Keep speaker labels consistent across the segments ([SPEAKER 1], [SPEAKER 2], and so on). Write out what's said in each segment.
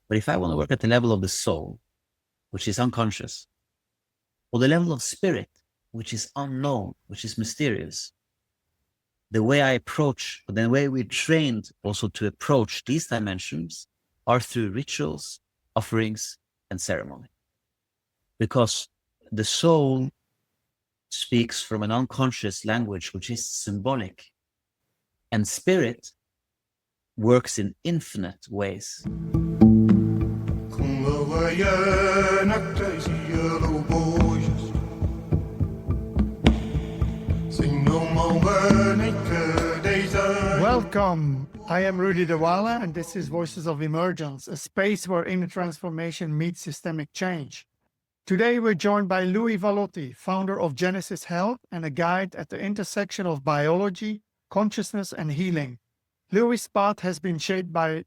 [SPEAKER 1] But if I want to work at the level of the soul, which is unconscious, or the level of spirit, which is unknown, which is mysterious, the way I approach, the way we're trained also to approach these dimensions are through rituals, offerings, and ceremony. Because the soul speaks from an unconscious language, which is symbolic, and spirit works in infinite ways.
[SPEAKER 2] Welcome. I am Rudy Dewala, and this is Voices of Emergence, a space where inner transformation meets systemic change. Today, we're joined by Louie Valotti, founder of Genesis Health and a guide at the intersection of biology, consciousness, and healing. Louie's path has been shaped by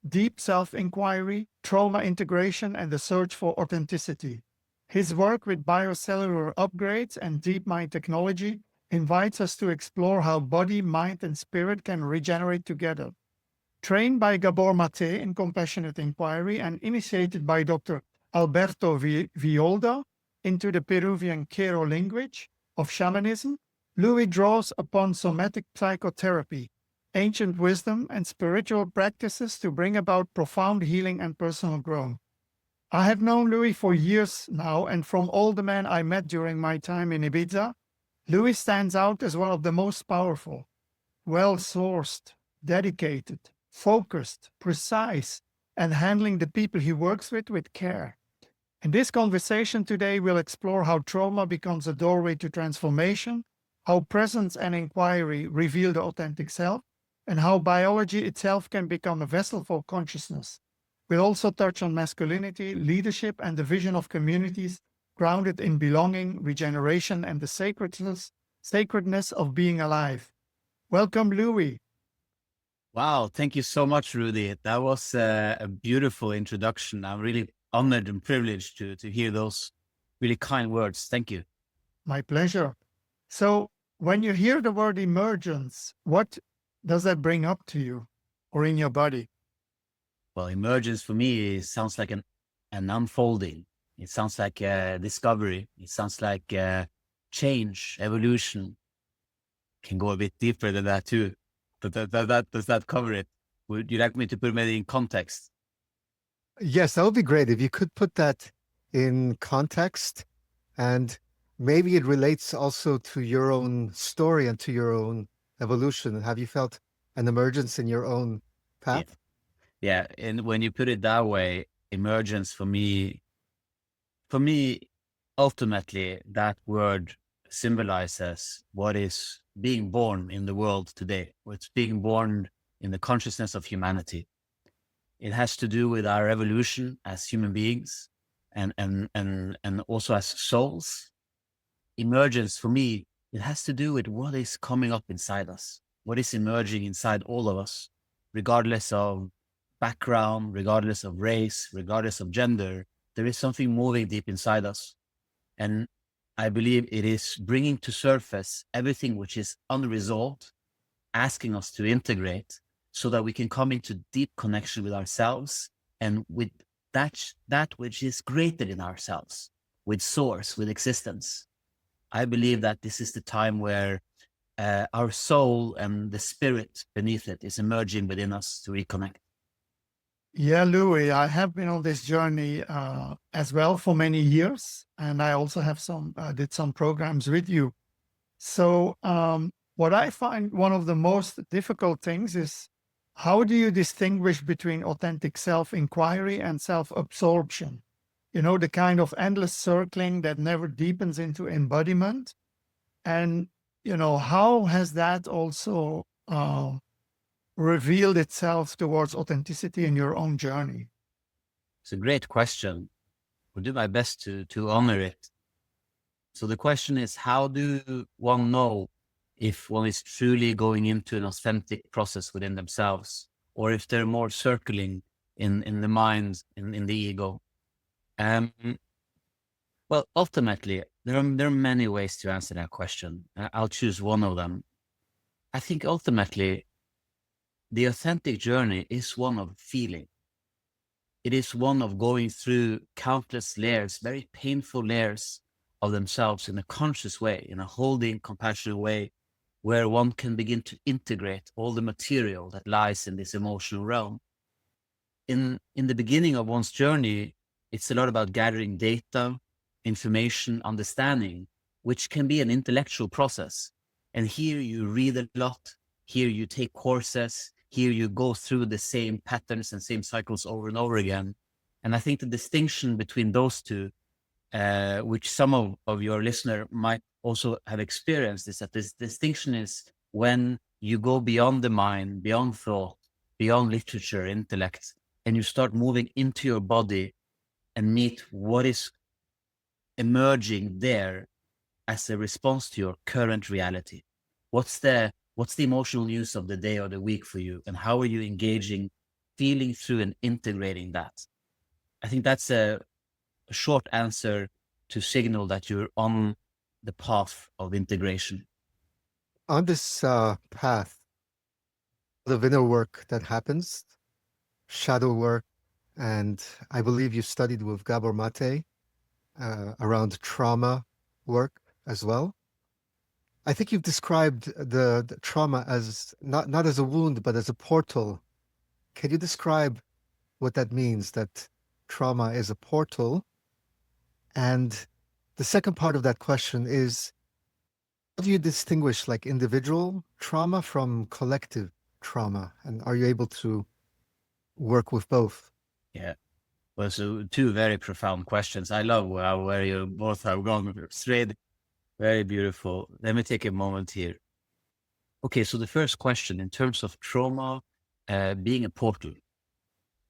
[SPEAKER 2] deep self-inquiry, trauma integration, and the search for authenticity. His work with biocellular upgrades and deep mind technology invites us to explore how body, mind, and spirit can regenerate together. Trained by Gabor Maté in compassionate inquiry and initiated by Dr. Alberto Villolda into the Peruvian Q'ero language of shamanism, Louie draws upon somatic psychotherapy, ancient wisdom, and spiritual practices to bring about profound healing and personal growth. I have known Louie for years now, and from all the men I met during my time in Ibiza, Louie stands out as one of the most powerful, well-sourced, dedicated, focused, precise, and handling the people he works with care. In this conversation today, we'll explore how trauma becomes a doorway to transformation, how presence and inquiry reveal the authentic self, and how biology itself can become a vessel for consciousness. We'll also touch on masculinity, leadership, and the vision of communities grounded in belonging, regeneration, and the sacredness of being alive. Welcome, Louie.
[SPEAKER 1] Wow, thank you so much, Rudy. That was a beautiful introduction. I'm really honored and privileged to hear those really kind words. Thank you.
[SPEAKER 2] My pleasure. So, when you hear the word emergence, what does that bring up to you or in your body?
[SPEAKER 1] Well, emergence for me sounds like an unfolding. It sounds like discovery. It sounds like change, evolution. Can go a bit deeper than that too. Does that cover it? Would you like me to put it in context?
[SPEAKER 3] Yes, that would be great if you could put that in context, and maybe it relates also to your own story and to your own evolution. Have you felt an emergence in your own path?
[SPEAKER 1] Yeah. And when you put it that way, emergence for me, ultimately, that word symbolizes what is being born in the world today, what's being born in the consciousness of humanity. It has to do with our evolution as human beings and also as souls. Emergence for me, it has to do with what is coming up inside us, what is emerging inside all of us, regardless of background, regardless of race, regardless of gender. There is something moving deep inside us. And I believe it is bringing to surface everything which is unresolved, asking us to integrate so that we can come into deep connection with ourselves and with that which is greater in ourselves, with source, with existence. I believe that this is the time where our soul and the spirit beneath it is emerging within us to reconnect.
[SPEAKER 2] Yeah, Louie, I have been on this journey as well for many years, and I also have did some programs with you. So what I find one of the most difficult things is, how do you distinguish between authentic self-inquiry and self-absorption? You know, the kind of endless circling that never deepens into embodiment. And, you know, how has that also revealed itself towards authenticity in your own journey?
[SPEAKER 1] It's a great question. I'll do my best to honor it. So the question is, how do one know if one is truly going into an authentic process within themselves, or if they're more circling in the mind, in the ego? Well, ultimately, there are many ways to answer that question. I'll choose one of them. I think ultimately, the authentic journey is one of feeling. it is one of going through countless layers, very painful layers of themselves in a conscious way, in a holding, compassionate way, where one can begin to integrate all the material that lies in this emotional realm. In the beginning of one's journey, it's a lot about gathering data, information, understanding, which can be an intellectual process. And here you read a lot, here you take courses, here you go through the same patterns and same cycles over and over again. And I think the distinction between those two, which some of your listener might also have experienced, is that this distinction is when you go beyond the mind, beyond thought, beyond literature, intellect, and you start moving into your body and meet what is emerging there as a response to your current reality. What's the emotional news of the day or the week for you, and how are you engaging, feeling through and integrating that? I think that's a short answer to signal that you're on the path of integration.
[SPEAKER 3] On this path, the inner work that happens, shadow work, and I believe you studied with Gabor Maté around trauma work as well. I think you've described the trauma as not as a wound, but as a portal. Can you describe what that means, that trauma is a portal? And the second part of that question is, how do you distinguish like individual trauma from collective trauma? And are you able to work with both?
[SPEAKER 1] Yeah. Well, so two very profound questions. I love where you both have gone straight. Very beautiful. Let me take a moment here. Okay, so the first question in terms of trauma being a portal.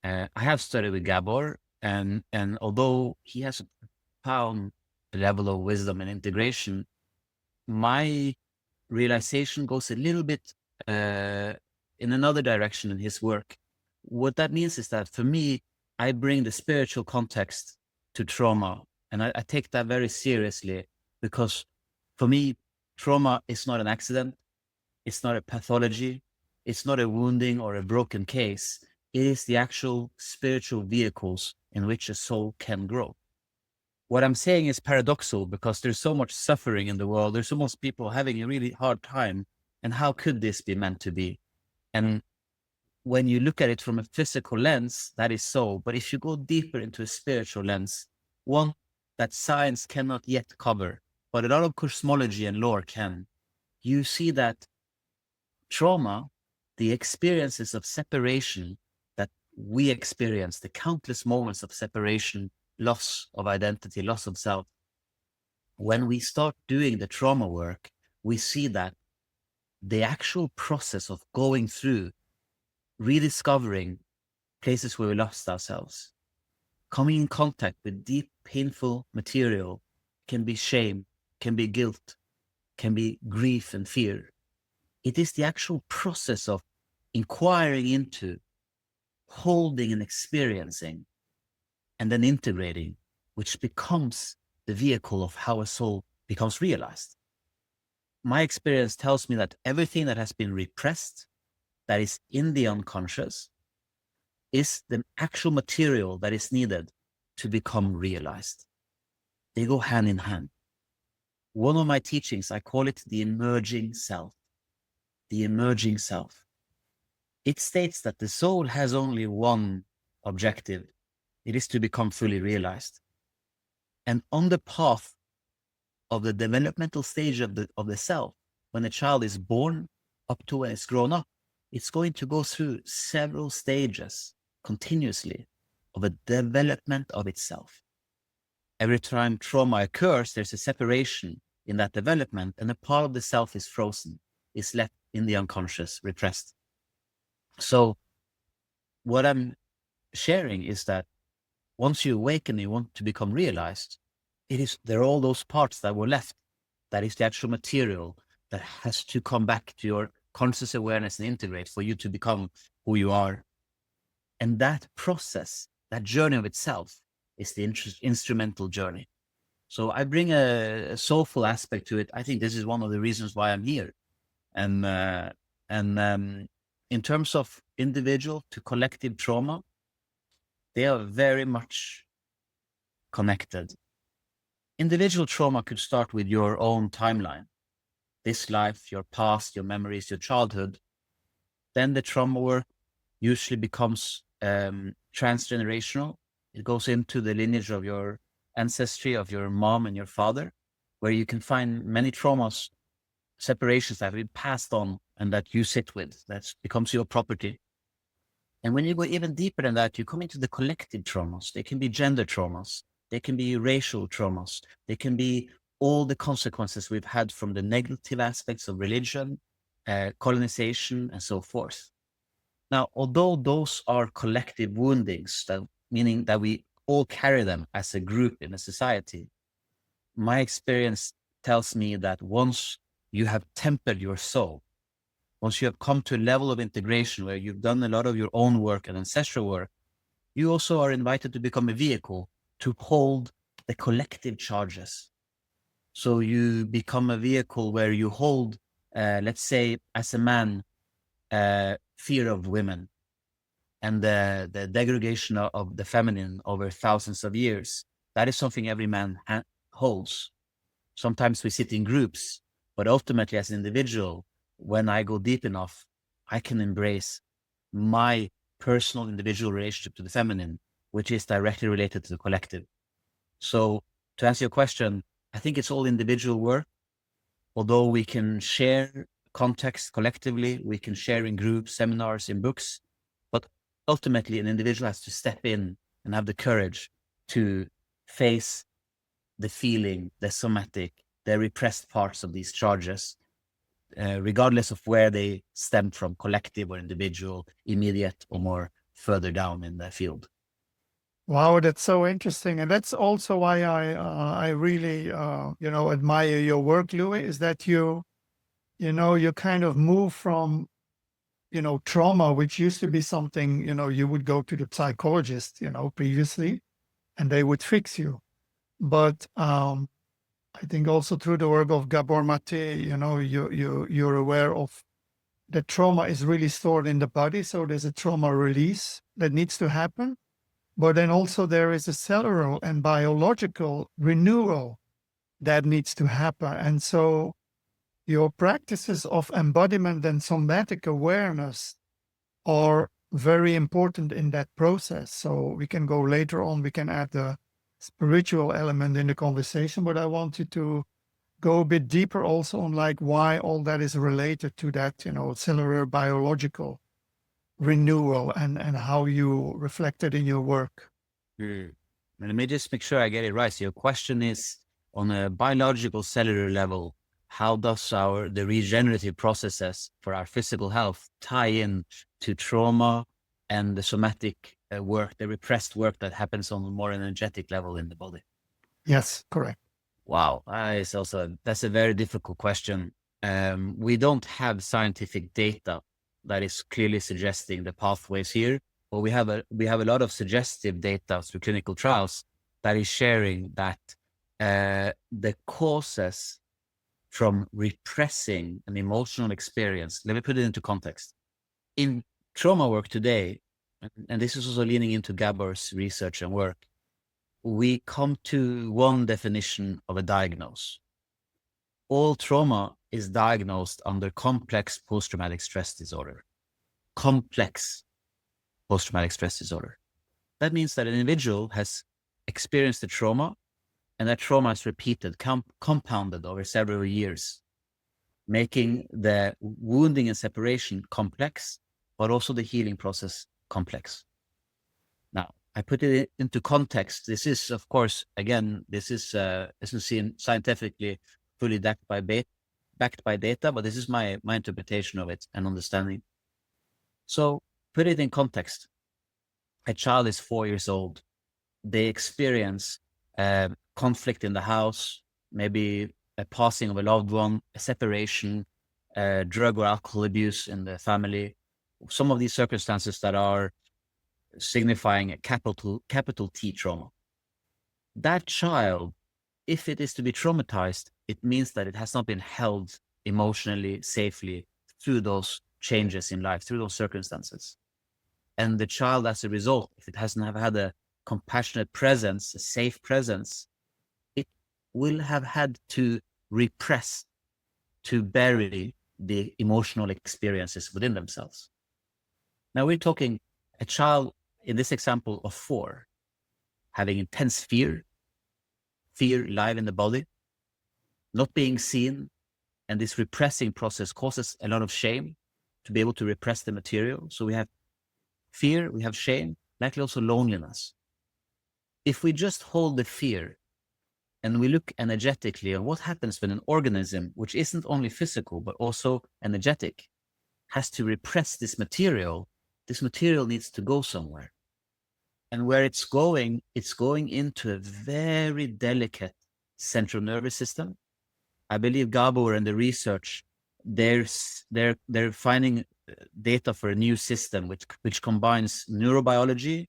[SPEAKER 1] I have studied with Gabor, and although he has a profound level of wisdom and integration, my realization goes a little bit in another direction in his work. What that means is that for me, I bring the spiritual context to trauma, and I take that very seriously, because for me, trauma is not an accident. It's not a pathology. It's not a wounding or a broken case. It is the actual spiritual vehicles in which a soul can grow. What I'm saying is paradoxical, because there's so much suffering in the world. There's so much people having a really hard time. And how could this be meant to be? And when you look at it from a physical lens, that is so. But if you go deeper into a spiritual lens, one that science cannot yet cover, but a lot of cosmology and lore can, you see that trauma, the experiences of separation that we experience, the countless moments of separation, loss of identity, loss of self, when we start doing the trauma work, we see that the actual process of going through, rediscovering places where we lost ourselves, coming in contact with deep, painful material, can be shame, can be guilt, can be grief and fear. It is the actual process of inquiring into, holding and experiencing, and then integrating, which becomes the vehicle of how a soul becomes realized. My experience tells me that everything that has been repressed, that is in the unconscious, is the actual material that is needed to become realized. They go hand in hand. One of my teachings, I call it the emerging self. The emerging self. It states that the soul has only one objective. It is to become fully realized. And on the path of the developmental stage of the self, when a child is born up to when it's grown up, it's going to go through several stages continuously of a development of itself. Every time trauma occurs, there's a separation in that development, and a part of the self is frozen, is left in the unconscious, repressed. So what I'm sharing is that once you awaken, you want to become realized, there are all those parts that were left. That is the actual material that has to come back to your conscious awareness and integrate for you to become who you are. And that process, that journey of itself, is the instrumental journey. So I bring a soulful aspect to it. I think this is one of the reasons why I'm here. And in terms of individual to collective trauma, they are very much connected. Individual trauma could start with your own timeline, this life, your past, your memories, your childhood. Then the trauma work usually becomes transgenerational. It goes into the lineage of your ancestry, of your mom and your father, where you can find many traumas, separations that have been passed on and that you sit with, that becomes your property. And when you go even deeper than that, you come into the collective traumas. They can be gender traumas. They can be racial traumas. They can be all the consequences we've had from the negative aspects of religion, colonization, and so forth. Now, although those are collective woundings, meaning that we all carry them as a group in a society, my experience tells me that once you have tempered your soul, once you have come to a level of integration where you've done a lot of your own work and ancestral work, you also are invited to become a vehicle to hold the collective charges. So you become a vehicle where you hold, let's say, as a man, fear of women and the degradation of the feminine over thousands of years. That is something every man holds. Sometimes we sit in groups, but ultimately as an individual, when I go deep enough, I can embrace my personal individual relationship to the feminine, which is directly related to the collective. So to answer your question, I think it's all individual work. Although we can share context collectively, we can share in groups, seminars, in books, but ultimately an individual has to step in and have the courage to face the feeling, the somatic, the repressed parts of these charges, regardless of where they stem from, collective or individual, immediate or more further down in the field.
[SPEAKER 2] Wow, that's so interesting, and that's also why I really admire your work, Louis. Is that you kind of move from trauma, which used to be something you would go to the psychologist previously, and they would fix you, but I think also through the work of Gabor Maté, you're aware of that trauma is really stored in the body, so there's a trauma release that needs to happen. But then also there is a cellular and biological renewal that needs to happen. And so your practices of embodiment and somatic awareness are very important in that process. So we can go later on, we can add the spiritual element in the conversation, but I want you to go a bit deeper also on like why all that is related to that, cellular biological renewal and how you reflect it in your work.
[SPEAKER 1] Let me just make sure I get it right. So your question is, on a biological cellular level, how does the regenerative processes for our physical health tie in to trauma and the somatic work, the repressed work that happens on a more energetic level in the body?
[SPEAKER 2] Yes, correct.
[SPEAKER 1] Wow, that's a very difficult question. We don't have scientific data that is clearly suggesting the pathways here, but we have a lot of suggestive data through clinical trials that is sharing that the causes from repressing an emotional experience. Let me put it into context. In trauma work today, and this is also leaning into Gabor's research and work, we come to one definition of a diagnosis. All trauma is diagnosed under complex post-traumatic stress disorder. Complex post-traumatic stress disorder. That means that an individual has experienced a trauma, and that trauma is repeated, compounded over several years, making the wounding and separation complex, but also the healing process complex. Now, I put it into context. This is, of course, again, this is isn't seen scientifically fully backed by data, but this is my interpretation of it and understanding. So put it in context. A child is 4 years old. They experience conflict in the house, maybe a passing of a loved one, a separation, drug or alcohol abuse in the family. Some of these circumstances that are signifying a capital T trauma. That child, if it is to be traumatized, it means that it has not been held emotionally safely through those changes in life, through those circumstances. And the child, as a result, if it hasn't have had a compassionate presence, a safe presence, it will have had to repress, to bury the emotional experiences within themselves. Now we're talking a child, in this example, of 4, having intense fear live in the body, not being seen, and this repressing process causes a lot of shame to be able to repress the material. So we have fear, we have shame, likely also loneliness. If we just hold the fear and we look energetically on what happens when an organism, which isn't only physical but also energetic, has to repress this material needs to go somewhere. And where it's going into a very delicate central nervous system. I believe Gabor and the research, they're finding data for a new system which combines neurobiology,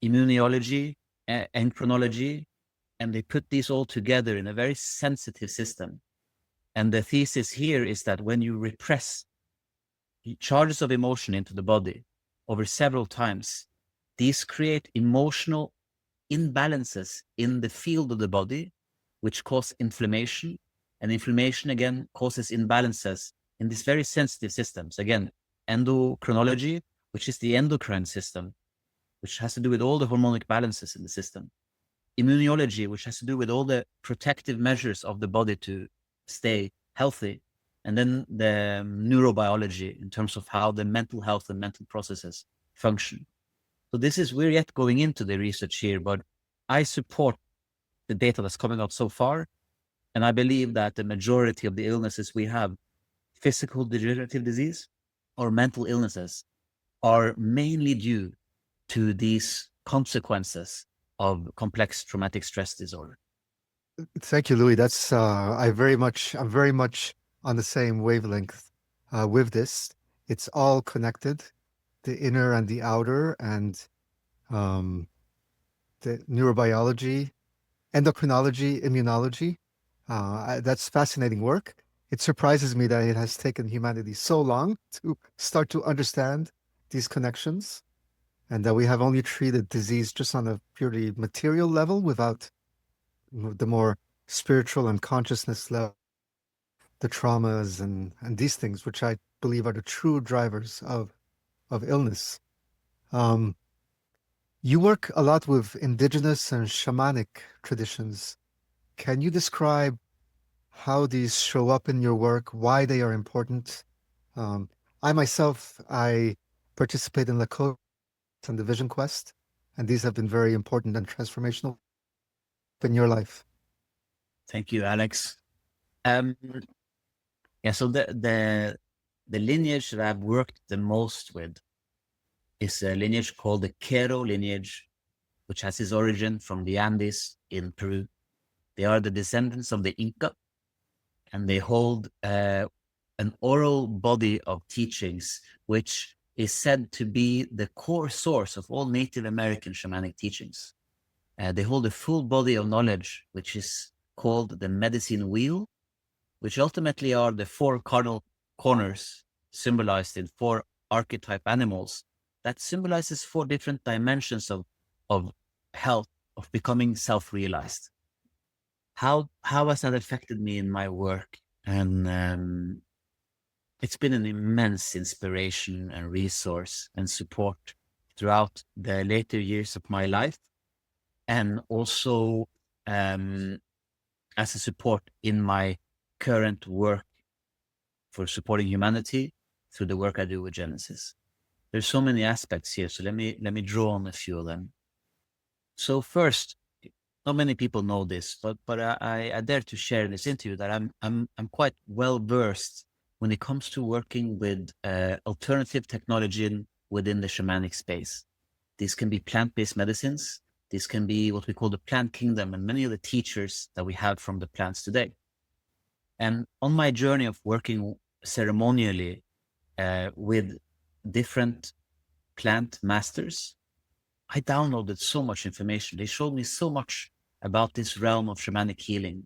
[SPEAKER 1] immunology, endocrinology, and they put these all together in a very sensitive system. And the thesis here is that when you repress charges of emotion into the body over several times, these create emotional imbalances in the field of the body, which cause inflammation. And inflammation, again, causes imbalances in these very sensitive systems. Again, endocrinology, which is the endocrine system, which has to do with all the hormonic balances in the system. Immunology, which has to do with all the protective measures of the body to stay healthy. And then the neurobiology in terms of how the mental health and mental processes function. So we're yet going into the research here, but I support the data that's coming out so far. And I believe that the majority of the illnesses we have, physical degenerative disease or mental illnesses, are mainly due to these consequences of complex traumatic stress disorder.
[SPEAKER 3] Thank you, Louis. That's I'm very much on the same wavelength with this. It's all connected, the inner and the outer, and the neurobiology, endocrinology, immunology. That's fascinating work. It surprises me that it has taken humanity so long to start to understand these connections, and that we have only treated disease just on a purely material level without the more spiritual and consciousness level, the traumas and these things, which I believe are the true drivers of illness. You work a lot with indigenous and shamanic traditions. Can you describe how these show up in your work, why they are important? I myself, I participate in Lakota and the Vision Quest, and these have been very important and transformational in your life.
[SPEAKER 1] Thank you, Alex. So the lineage that I've worked the most with is a lineage called the Q'ero lineage, which has its origin from the Andes in Peru. They are the descendants of the Inca, and they hold an oral body of teachings, which is said to be the core source of all Native American shamanic teachings. They hold a full body of knowledge, which is called the medicine wheel, which ultimately are the 4 cardinal corners symbolized in 4 archetype animals that symbolizes 4 different dimensions of health, of becoming self-realized. How has that affected me in my work? And it's been an immense inspiration and resource and support throughout the later years of my life, and also as a support in my current work for supporting humanity through the work I do with Genesis. There's so many aspects here, so let me draw on a few of them. So first, not many people know this, but I dare to share this into you, that I'm quite well versed when it comes to working with alternative technology within the shamanic space. These can be plant-based medicines. These can be what we call the plant kingdom, and many of the teachers that we have from the plants today. And on my journey of working ceremonially with different plant masters, I downloaded so much information. They showed me so much about this realm of shamanic healing.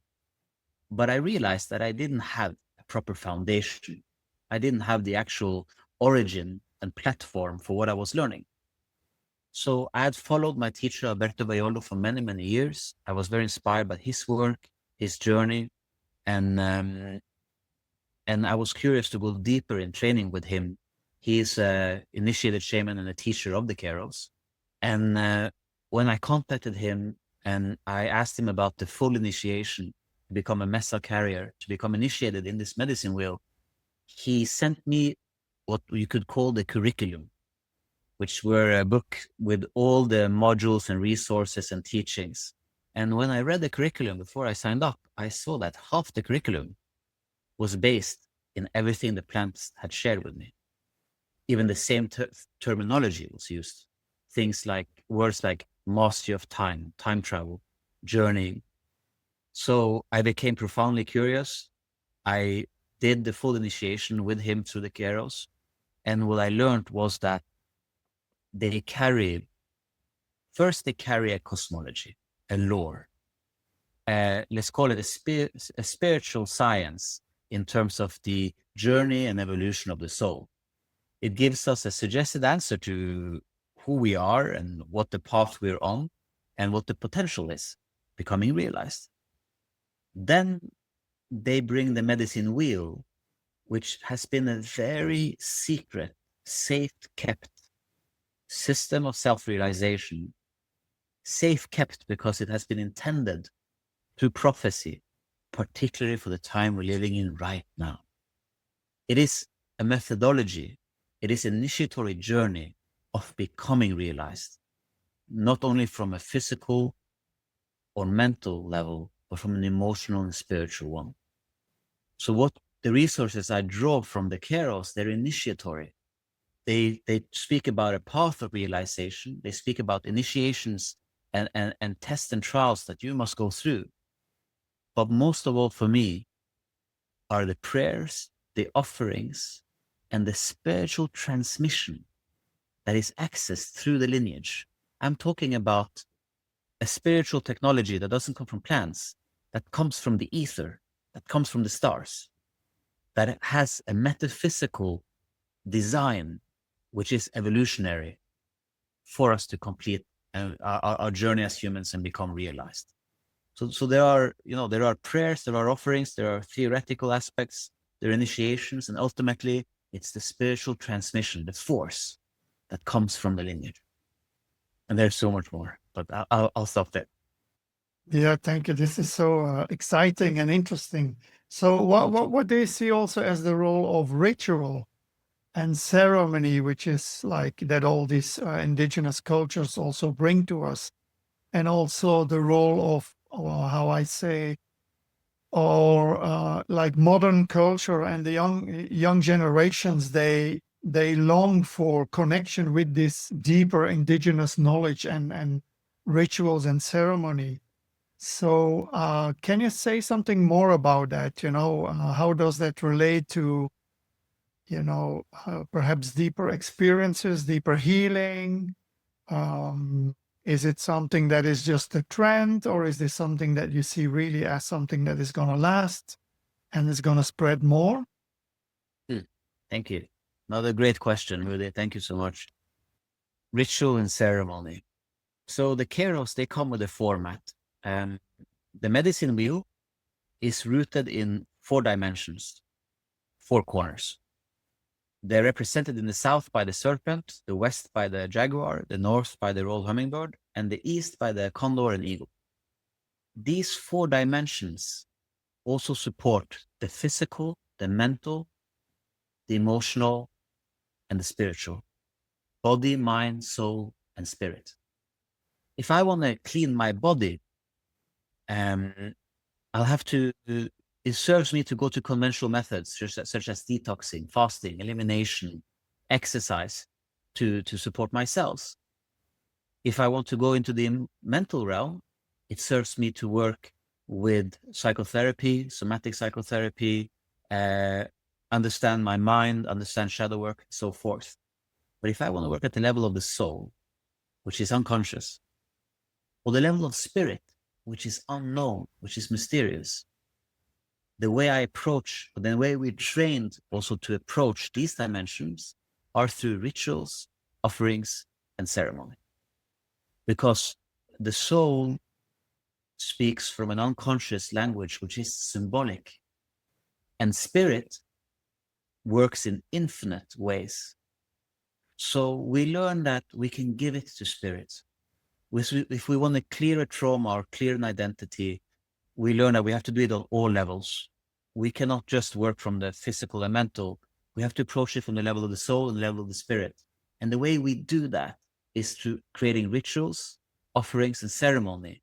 [SPEAKER 1] But I realized that I didn't have a proper foundation. I didn't have the actual origin and platform for what I was learning. So I had followed my teacher, Alberto Baiolo, for many, many years. I was very inspired by his work, his journey, and I was curious to go deeper in training with him. He's an initiated shaman and a teacher of the Q'eros. And when I contacted him and I asked him about the full initiation, to become a Mesa carrier, to become initiated in this medicine wheel, he sent me what you could call the curriculum, which were a book with all the modules and resources and teachings. And when I read the curriculum before I signed up, I saw that half the curriculum was based in everything the plants had shared with me. Even the same terminology was used. Things like words like mastery of time, time travel, journey. So I became profoundly curious. I did the full initiation with him through the Q'eros. And what I learned was that they carry a cosmology, a lore. Let's call it a spiritual science in terms of the journey and evolution of the soul. It gives us a suggested answer to who we are and what the path we're on and what the potential is becoming realized. Then they bring the medicine wheel, which has been a very secret, safe kept system of self-realization, safe kept because it has been intended through prophecy, particularly for the time we're living in right now. It is a methodology. It is an initiatory journey of becoming realized, not only from a physical or mental level, but from an emotional and spiritual one. So what the resources I draw from the Q'eros, they're initiatory. They speak about a path of realization. They speak about initiations and tests and trials that you must go through. But most of all for me are the prayers, the offerings, and the spiritual transmission that is accessed through the lineage. I'm talking about a spiritual technology that doesn't come from plants, that comes from the ether, that comes from the stars, that has a metaphysical design, which is evolutionary for us to complete our journey as humans and become realized. So there are prayers, there are offerings, there are theoretical aspects, there are initiations, and ultimately it's the spiritual transmission, the force that comes from the lineage. And there's so much more, but I'll stop there.
[SPEAKER 2] Yeah, thank you. This is so exciting and interesting. So what do you see also as the role of ritual and ceremony, which is like that all these indigenous cultures also bring to us, and also the role of, or how I say, or like modern culture and the young generations, they long for connection with this deeper indigenous knowledge and rituals and ceremony. So can you say something more about that? How does that relate to, perhaps deeper experiences, deeper healing? Is it something that is just a trend, or is this something that you see really as something that is going to last and is going to spread more?
[SPEAKER 1] Thank you. Another great question, Rudy. Thank you so much. Ritual and ceremony. So the Q'eros, they come with a format. The medicine wheel is rooted in 4 dimensions, 4 corners. They're represented in the south by the serpent, the west by the jaguar, the north by the royal hummingbird, and the east by the condor and eagle. These 4 dimensions also support the physical, the mental, the emotional, and the spiritual. Body, mind, soul, and spirit. If I want to clean my body, I'll have to, it serves me to go to conventional methods such as detoxing, fasting, elimination, exercise to support my cells. If I want to go into the mental realm, it serves me to work with psychotherapy, somatic psychotherapy, understand my mind, understand shadow work, so forth. But if I want to work at the level of the soul, which is unconscious, or the level of spirit, which is unknown, which is mysterious, the way I approach, the way we're trained also to approach these dimensions are through rituals, offerings, and ceremony. because the soul speaks from an unconscious language, which is symbolic, and spirit works in infinite ways. So we learn that we can give it to spirit. If we want to clear a trauma or clear an identity, we learn that we have to do it on all levels. We cannot just work from the physical and mental. We have to approach it from the level of the soul and the level of the spirit. And the way we do that is through creating rituals, offerings, and ceremony,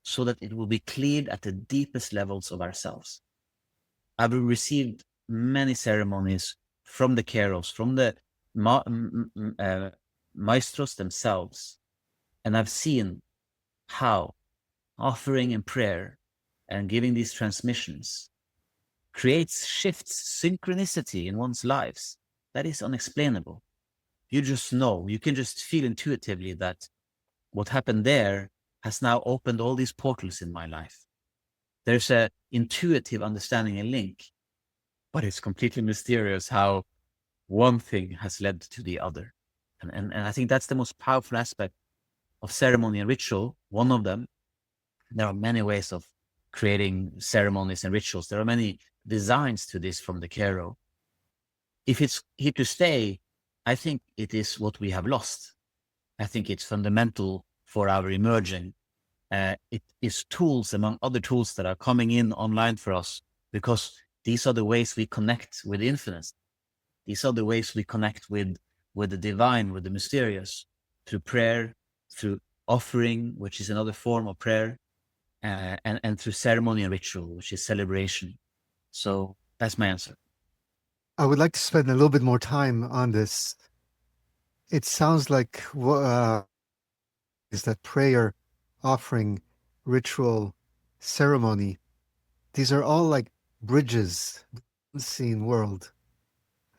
[SPEAKER 1] so that it will be cleared at the deepest levels of ourselves. I've received many ceremonies from the Q'eros, from the maestros themselves, and I've seen how offering and prayer and giving these transmissions creates shifts, synchronicity in one's lives that is unexplainable. You just know, you can just feel intuitively that what happened there has now opened all these portals in my life. There's an intuitive understanding and link, but it's completely mysterious how one thing has led to the other. And I think that's the most powerful aspect of ceremony and ritual. One of them, there are many ways of creating ceremonies and rituals. There are many designs to this from the Q'ero. If it's here to stay, I think it is what we have lost. I think it's fundamental for our emerging. It is tools among other tools that are coming in online for us, because these are the ways we connect with the infinite. These are the ways we connect with the divine, with the mysterious, through prayer, through offering, which is another form of prayer, and through ceremony and ritual, which is celebration. So that's my answer.
[SPEAKER 3] I would like to spend a little bit more time on this. It sounds like is that prayer, offering, ritual, ceremony. These are all like bridges, unseen world.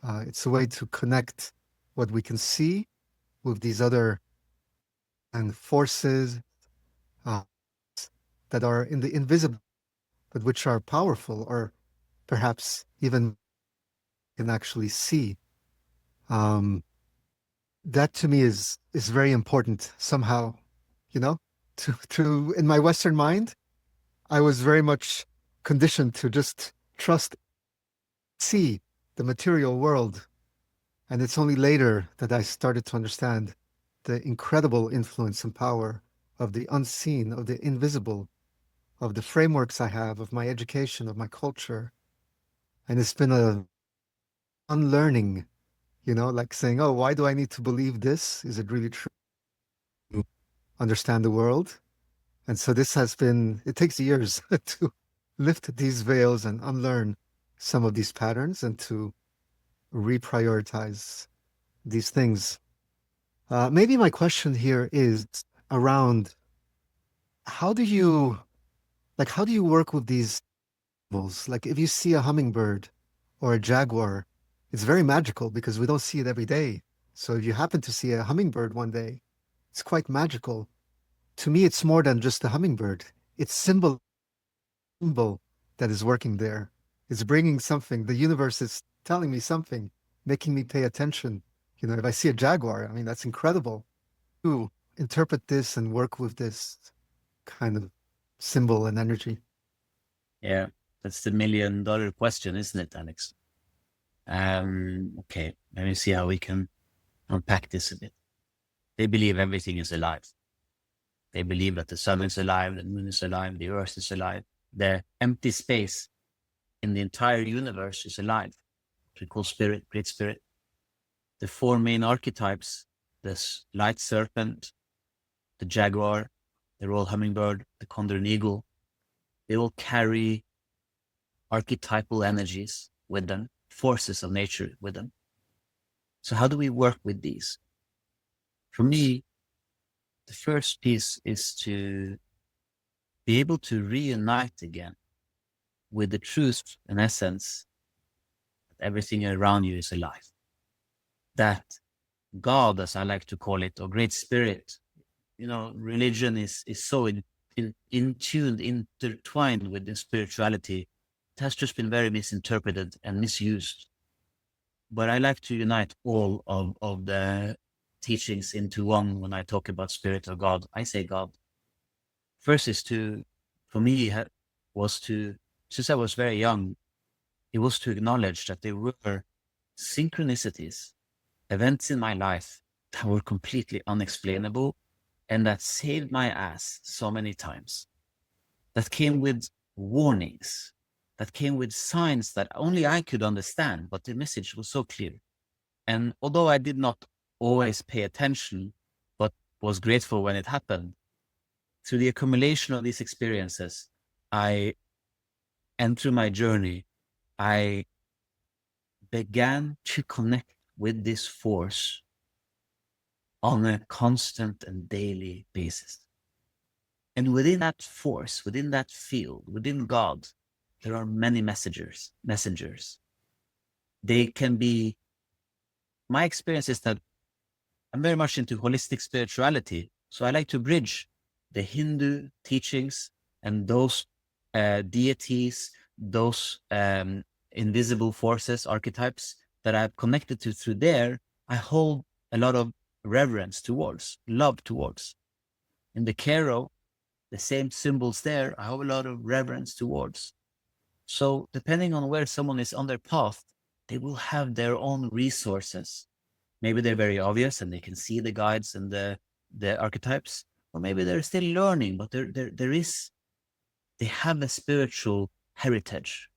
[SPEAKER 3] It's a way to connect what we can see with these other and forces that are in the invisible, but which are powerful, or perhaps even can actually see. That to me is very important somehow, you know, to in my Western mind, I was very much conditioned to just trust, see the material world. And it's only later that I started to understand the incredible influence and power of the unseen, of the invisible, of the frameworks I have, of my education, of my culture. And it's been a unlearning, you know, like saying, oh, why do I need to believe this? Is it really true to understand the world? And so this has been, it takes years to lift these veils and unlearn some of these patterns and to reprioritize these things. Maybe my question here is around how do you work with these animals? Like if you see a hummingbird or a jaguar, it's very magical because we don't see it every day. So if you happen to see a hummingbird one day, it's quite magical. To me, it's more than just a hummingbird. It's symbol that is working there. It's bringing something. The universe is telling me something, making me pay attention. You know, if I see a jaguar, I mean, that's incredible. To interpret this and work with this kind of symbol and energy.
[SPEAKER 1] Yeah, that's the $1 million question, isn't it, Alex? Okay, let me see how we can unpack this a bit. They believe everything is alive. They believe that the sun is alive, the moon is alive, the earth is alive. The empty space in the entire universe is alive. We call spirit, great spirit. The 4 main archetypes, this light serpent, the jaguar, the royal hummingbird, the condor and eagle, they all carry archetypal energies with them, forces of nature with them. So how do we work with these? For me, the first piece is to be able to reunite again with the truth and essence that everything around you is alive. That God, as I like to call it, or great spirit, you know, religion is so in tuned, intertwined with the spirituality. It has just been very misinterpreted and misused. But I like to unite all of the teachings into one when I talk about spirit or God. I say God. First is to, for me, was to, since I was very young, it was to acknowledge that there were synchronicities, events in my life that were completely unexplainable and that saved my ass so many times. That came with warnings, that came with signs that only I could understand, but the message was so clear. And although I did not always pay attention, but was grateful when it happened, through the accumulation of these experiences, and through my journey, I began to connect with this force on a constant and daily basis. And within that force, within that field, within God, there are many messengers. They can be, my experience is that I'm very much into holistic spirituality. So I like to bridge the Hindu teachings and those deities, those invisible forces, archetypes that I've connected to through there. I hold a lot of reverence towards, love towards. In the Q'ero, the same symbols there, I have a lot of reverence towards. So depending on where someone is on their path, they will have their own resources. Maybe they're very obvious and they can see the guides and the archetypes, or maybe they're still learning, but they have a spiritual heritage.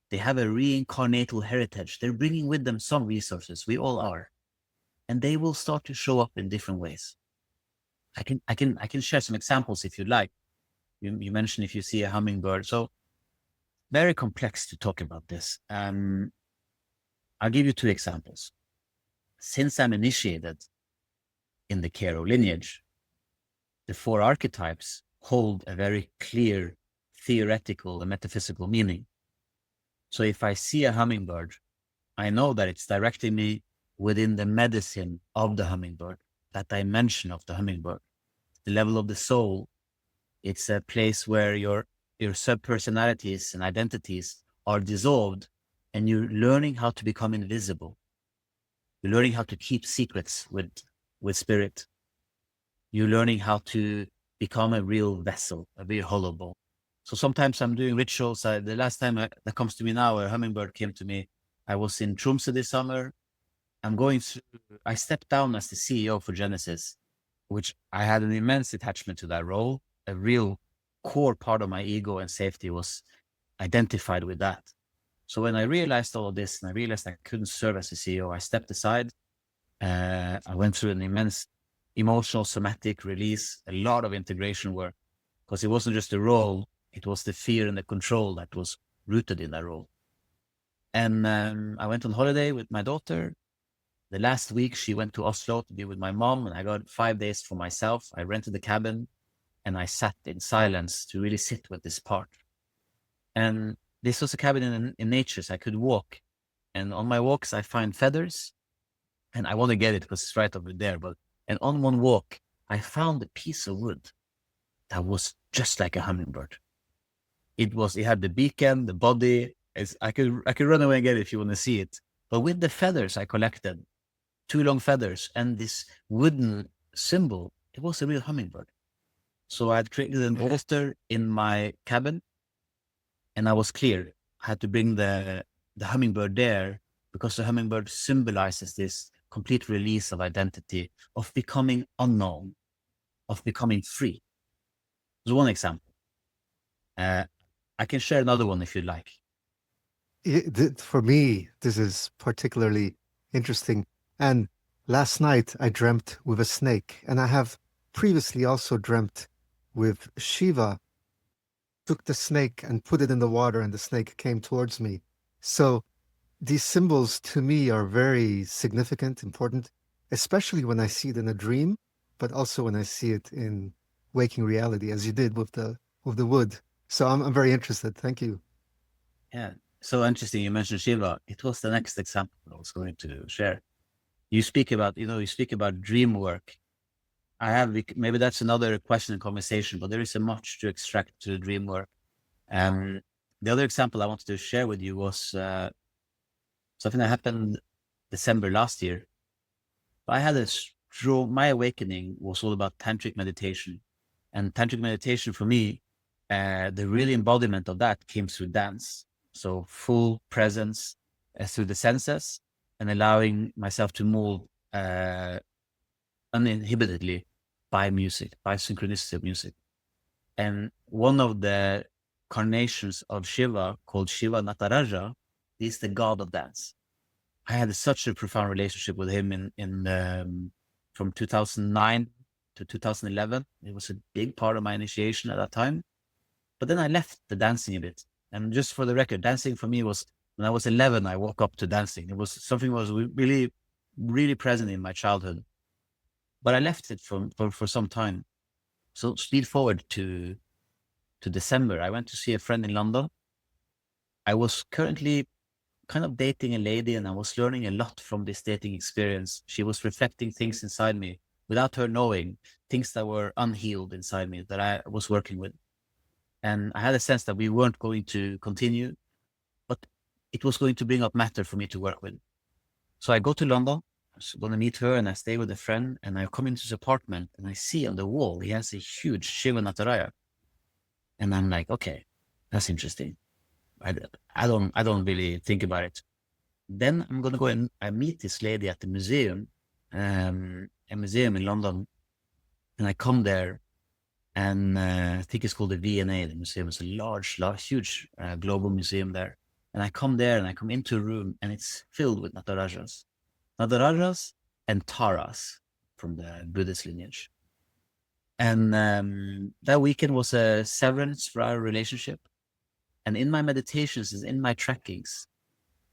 [SPEAKER 1] They have a reincarnatal heritage. They're bringing with them some resources. We all are. And they will start to show up in different ways. I can share some examples if you'd like. You mentioned if you see a hummingbird. So very complex to talk about this. I'll give you two examples. Since I'm initiated in the Q'ero lineage, the four archetypes hold a very clear theoretical and metaphysical meaning. So if I see a hummingbird, I know that it's directing me within the medicine of the hummingbird, that dimension of the hummingbird, the level of the soul. It's a place where your sub-personalities and identities are dissolved, and you're learning how to become invisible. You're learning how to keep secrets with spirit. You're learning how to become a real vessel, a real hollow ball. So sometimes I'm doing rituals. The last time that comes to me now, a hummingbird came to me. I was in Tromsø this summer. I stepped down as the CEO for Genesis, which I had an immense attachment to that role. A real core part of my ego and safety was identified with that. So when I realized all of this and I realized I couldn't serve as a CEO, I stepped aside. I went through an immense emotional somatic release, a lot of integration work, because it wasn't just a role, it was the fear and the control that was rooted in that role. And I went on holiday with my daughter. The last week, she went to Oslo to be with my mom, and I got 5 days for myself. I rented a cabin, and I sat in silence to really sit with this part. And this was a cabin in nature, so I could walk. And on my walks, I find feathers, and I want to get it because it's right over there. And on one walk, I found a piece of wood that was just like a hummingbird. It had the beacon, the body. I could run away and get it if you want to see it. But with the feathers I collected, 2 long feathers, and this wooden symbol, it was a real hummingbird. So I had created an altar in my cabin, and I was clear. I had to bring the hummingbird there because the hummingbird symbolizes this complete release of identity, of becoming unknown, of becoming free. There's one example. I can share another one if you'd like.
[SPEAKER 3] For me, this is particularly interesting. And last night I dreamt with a snake, and I have previously also dreamt with Shiva. Took the snake and put it in the water, and the snake came towards me. So these symbols to me are very significant, important, especially when I see it in a dream, but also when I see it in waking reality, as you did with the wood. So I'm very interested. Thank you.
[SPEAKER 1] Yeah, so interesting. You mentioned Shiva. It was the next example I was going to share. You speak about dream work. Maybe that's another question and conversation, but there is a much to extract to the dream work. The other example I wanted to share with you was something that happened December last year. I had a my awakening was all about tantric meditation. And tantric meditation for me, the real embodiment of that came through dance. So full presence through the senses and allowing myself to move uninhibitedly by music, by synchronicity of music. And one of the carnations of Shiva, called Shiva Nataraja, is the god of dance. I had such a profound relationship with him from 2009 to 2011. It was a big part of my initiation at that time. But then I left the dancing a bit. And just for the record, dancing for me was, when I was 11, I woke up to dancing. It was something that was really, really present in my childhood. But I left it for some time. So speed forward to December. I went to see a friend in London. I was currently kind of dating a lady, and I was learning a lot from this dating experience. She was reflecting things inside me without her knowing, things that were unhealed inside me that I was working with. And I had a sense that we weren't going to continue, but it was going to bring up matter for me to work with. So I go to London, I was going to meet her, and I stay with a friend, and I come into his apartment, and I see on the wall, he has a huge Shiva Nataraya. And I'm like, okay, that's interesting. I don't really think about it. Then I'm going to go and I meet this lady at the museum, a museum in London. And I come there, and I think it's called the V&A. The museum is a large, huge global museum there. And I come there, and I come into a room, and it's filled with Natarajas. Natarajas and Taras from the Buddhist lineage. And that weekend was a severance for our relationship. And in my meditations and in my trackings,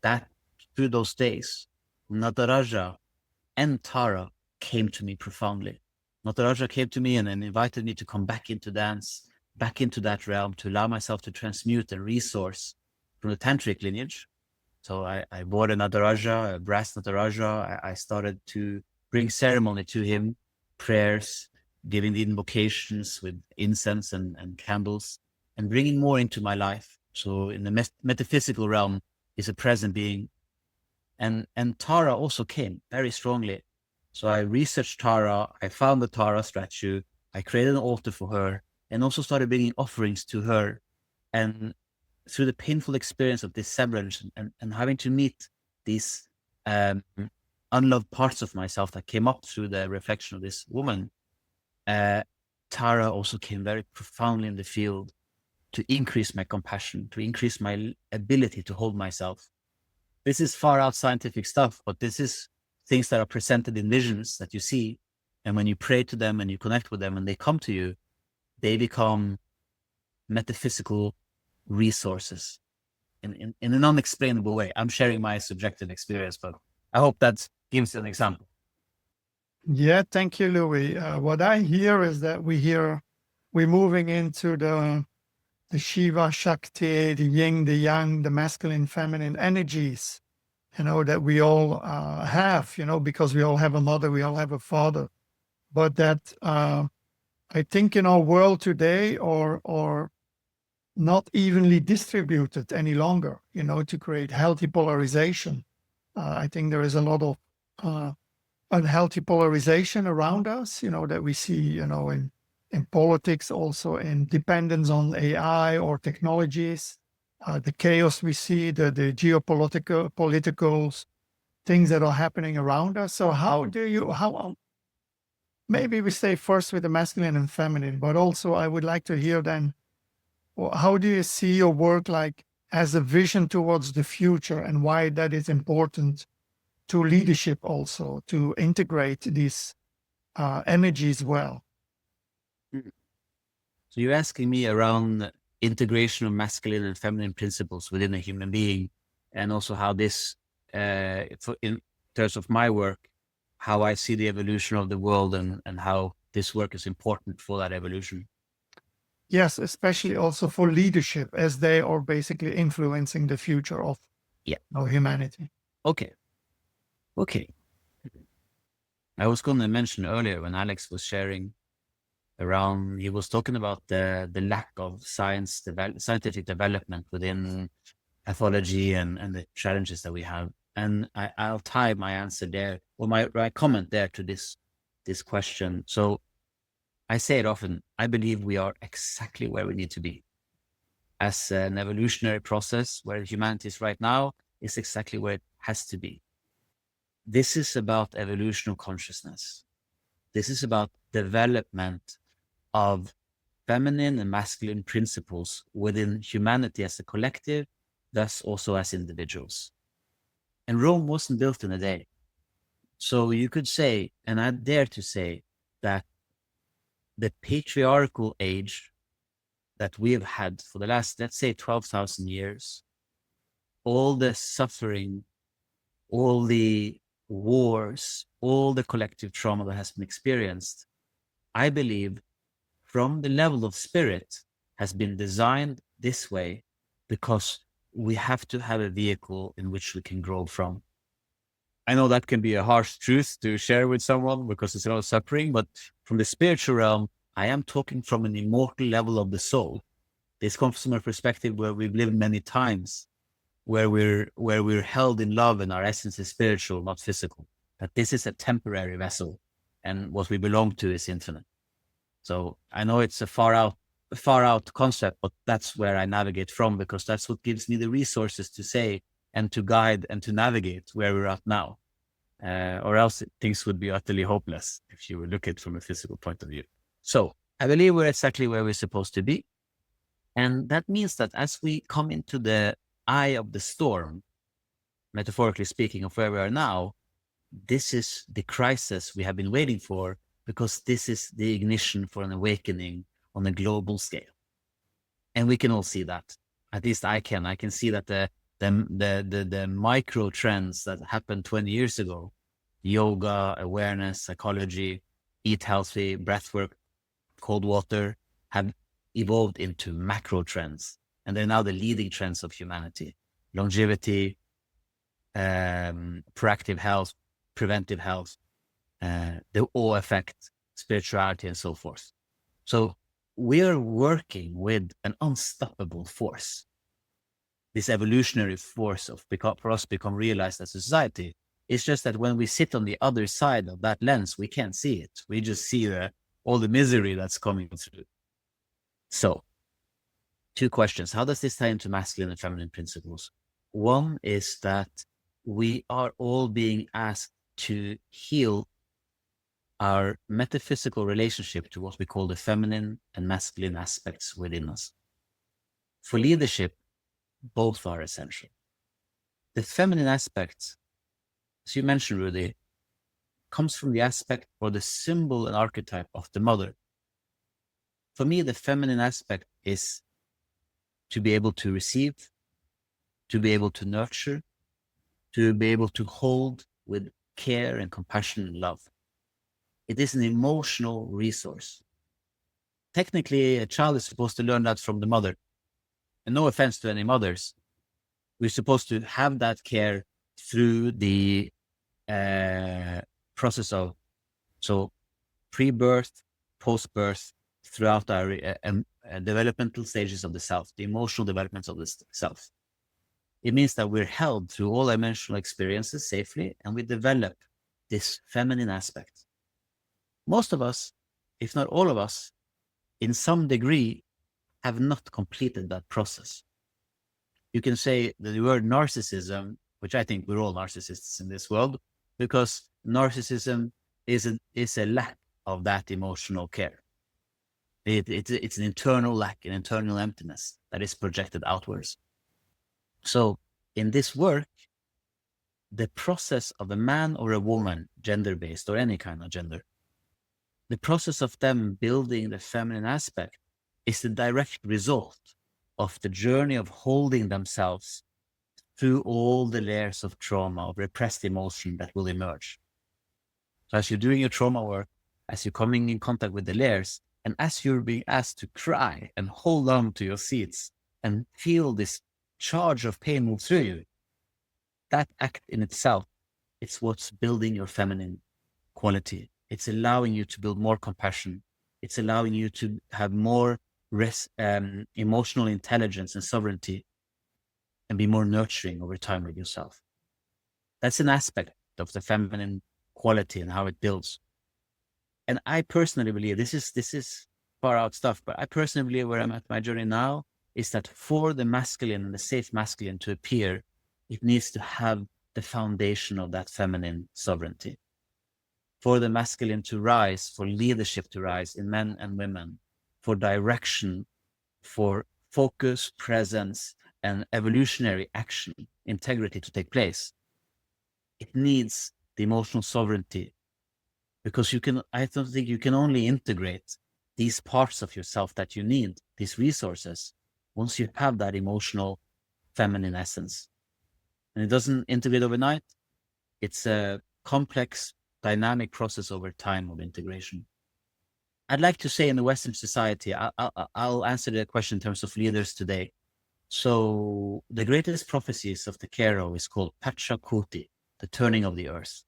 [SPEAKER 1] that through those days, Nataraja and Tara came to me profoundly. Nataraja came to me and invited me to come back into dance, back into that realm, to allow myself to transmute and resource from the tantric lineage. So I bought a Nataraja, a brass Nataraja. I started to bring ceremony to him, prayers, giving the invocations with incense and candles, and bringing more into my life. So in the metaphysical realm is a present being. And Tara also came very strongly. So I researched Tara, I found the Tara statue, I created an altar for her, and also started bringing offerings to her. And through the painful experience of this severance and having to meet these unloved parts of myself that came up through the reflection of this woman, Tara also came very profoundly in the field to increase my compassion, to increase my ability to hold myself. This is far out scientific stuff, but this is things that are presented in visions that you see. And when you pray to them and you connect with them and they come to you, they become metaphysical resources in an unexplainable way. I'm sharing my subjective experience, but I hope that gives you an example.
[SPEAKER 2] Yeah, thank you, Louie. What I hear is that we're moving into the Shiva, Shakti, the yin, the yang, the masculine, feminine energies, that we all have, because we all have a mother, we all have a father. But that I think in our world today are not evenly distributed any longer, to create healthy polarization. I think there is a lot of unhealthy polarization around us, that we see, in politics, also in dependence on AI or technologies, the chaos we see, the political things that are happening around us. So maybe we stay first with the masculine and feminine, but also I would like to hear then, how do you see your work like as a vision towards the future, and why that is important to leadership also, to integrate these energies well?
[SPEAKER 1] So you're asking me around integration of masculine and feminine principles within a human being, and also how this, in terms of my work, how I see the evolution of the world and how this work is important for that evolution.
[SPEAKER 2] Yes, especially also for leadership, as they are basically influencing the future of humanity.
[SPEAKER 1] Okay. I was going to mention earlier when Alex was sharing around, he was talking about the lack of scientific development within pathology and the challenges that we have. And I'll tie my answer there, or my comment there, to this. this question. So I say it often, I believe we are exactly where we need to be. As an evolutionary process, where humanity is right now is exactly where it has to be. This is about evolution of consciousness. This is about development of feminine and masculine principles within humanity as a collective, thus also as individuals. And Rome wasn't built in a day. So you could say, and I dare to say, that the patriarchal age that we have had for the last, let's say, 12,000 years, all the suffering, all the wars, all the collective trauma that has been experienced, I believe from the level of spirit has been designed this way because we have to have a vehicle in which we can grow from. I know that can be a harsh truth to share with someone because it's a lot of suffering, but from the spiritual realm, I am talking from an immortal level of the soul. This comes from a perspective where we've lived many times, where we're held in love and our essence is spiritual, not physical. That this is a temporary vessel and what we belong to is infinite. So I know it's a far out concept, but that's where I navigate from because that's what gives me the resources to say and to guide and to navigate where we're at now. Or else things would be utterly hopeless if you would look at it from a physical point of view. So I believe we're exactly where we're supposed to be. And that means that as we come into the eye of the storm, metaphorically speaking, of where we are now, this is the crisis we have been waiting for because this is the ignition for an awakening on a global scale. And we can all see that. At least I can see that the micro trends that happened 20 years ago, yoga, awareness, psychology, eat healthy, breathwork, cold water, have evolved into macro trends. And they're now the leading trends of humanity. Longevity, proactive health, preventive health, the O effect, spirituality, and so forth. So we are working with an unstoppable force. This evolutionary force for us become realized as a society. It's just that when we sit on the other side of that lens, we can't see it. We just see all the misery that's coming through. So, 2 questions. How does this tie into masculine and feminine principles? One is that we are all being asked to heal our metaphysical relationship to what we call the feminine and masculine aspects within us. For leadership, both are essential. The feminine aspect, as you mentioned, Rudy, comes from the aspect or the symbol and archetype of the mother. For me, the feminine aspect is to be able to receive, to be able to nurture, to be able to hold with care and compassion and love. It is an emotional resource. Technically, a child is supposed to learn that from the mother. And no offense to any mothers, we're supposed to have that care through the process of, so pre-birth, post-birth, throughout our developmental stages of the self, the emotional developments of the self. It means that we're held through all emotional experiences safely, and we develop this feminine aspect. Most of us, if not all of us, in some degree, have not completed that process. You can say that the word narcissism, which I think we're all narcissists in this world, because narcissism is a lack of that emotional care. It's an internal lack, an internal emptiness that is projected outwards. So in this work, the process of a man or a woman, gender-based or any kind of gender, the process of them building the feminine aspect is the direct result of the journey of holding themselves through all the layers of trauma, of repressed emotion that will emerge. So as you're doing your trauma work, as you're coming in contact with the layers, and as you're being asked to cry and hold on to your seats and feel this charge of pain move through you, that act in itself, it's what's building your feminine quality. It's allowing you to build more compassion. It's allowing you to have more emotional intelligence and sovereignty and be more nurturing over time with yourself. That's an aspect of the feminine quality and how it builds. And I personally believe this is far out stuff, but I personally believe where I'm at my journey now is that for the masculine and the safe masculine to appear, it needs to have the foundation of that feminine sovereignty. For the masculine to rise, for leadership to rise in men and women, for direction, for focus, presence, and evolutionary action, integrity to take place, it needs the emotional sovereignty. Because I don't think you can only integrate these parts of yourself that you need, these resources, once you have that emotional feminine essence. And it doesn't integrate overnight. It's a complex, dynamic process over time of integration. I'd like to say in the Western society, I'll answer the question in terms of leaders today. So the greatest prophecies of the Q'ero is called Pachacuti, the turning of the earth.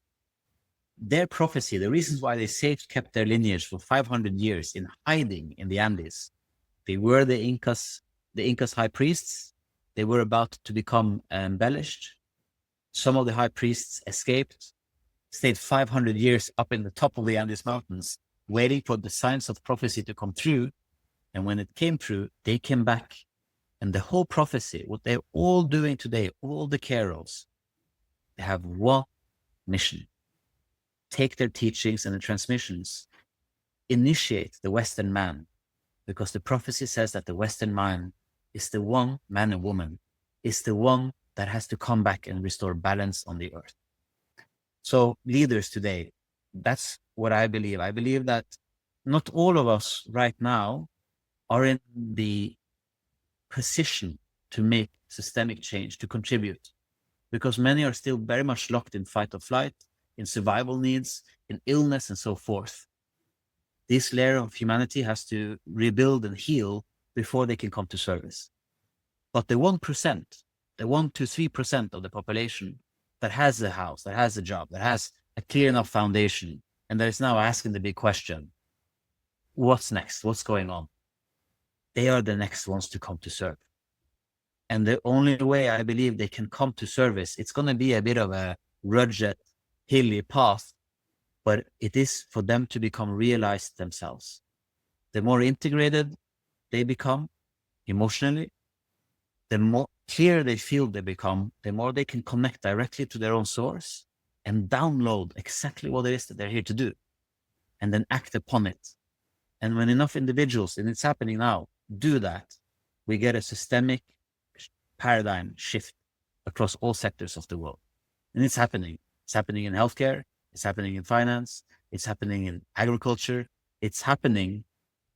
[SPEAKER 1] Their prophecy, the reasons why they kept their lineage for 500 years in hiding in the Andes, they were the Incas high priests. They were about to become embellished. Some of the high priests escaped, stayed 500 years up in the top of the Andes mountains, waiting for the signs of prophecy to come true. And when it came true, they came back. And the whole prophecy, what they're all doing today, all the Q'eros, they have one mission. Take their teachings and the transmissions, initiate the Western man, because the prophecy says that the Western man is the one, man and woman, is the one that has to come back and restore balance on the earth. So leaders today, that's what I believe. I believe that not all of us right now are in the position to make systemic change, to contribute, because many are still very much locked in fight or flight, in survival needs, in illness, and so forth. This layer of humanity has to rebuild and heal before they can come to service. But the 1%, the 1 to 3% of the population that has a house, that has a job, that has a clear enough foundation, and that is now asking the big question, what's next? What's going on? They are the next ones to come to serve. And the only way I believe they can come to service, it's going to be a bit of a rugged, hilly path, but it is for them to become realized themselves. The more integrated they become emotionally, the more clear they feel they become, the more they can connect directly to their own source and download exactly what it is that they're here to do, and then act upon it. And when enough individuals, and it's happening now, do that, we get a systemic paradigm shift across all sectors of the world. And it's happening. It's happening in healthcare. It's happening in finance. It's happening in agriculture. It's happening,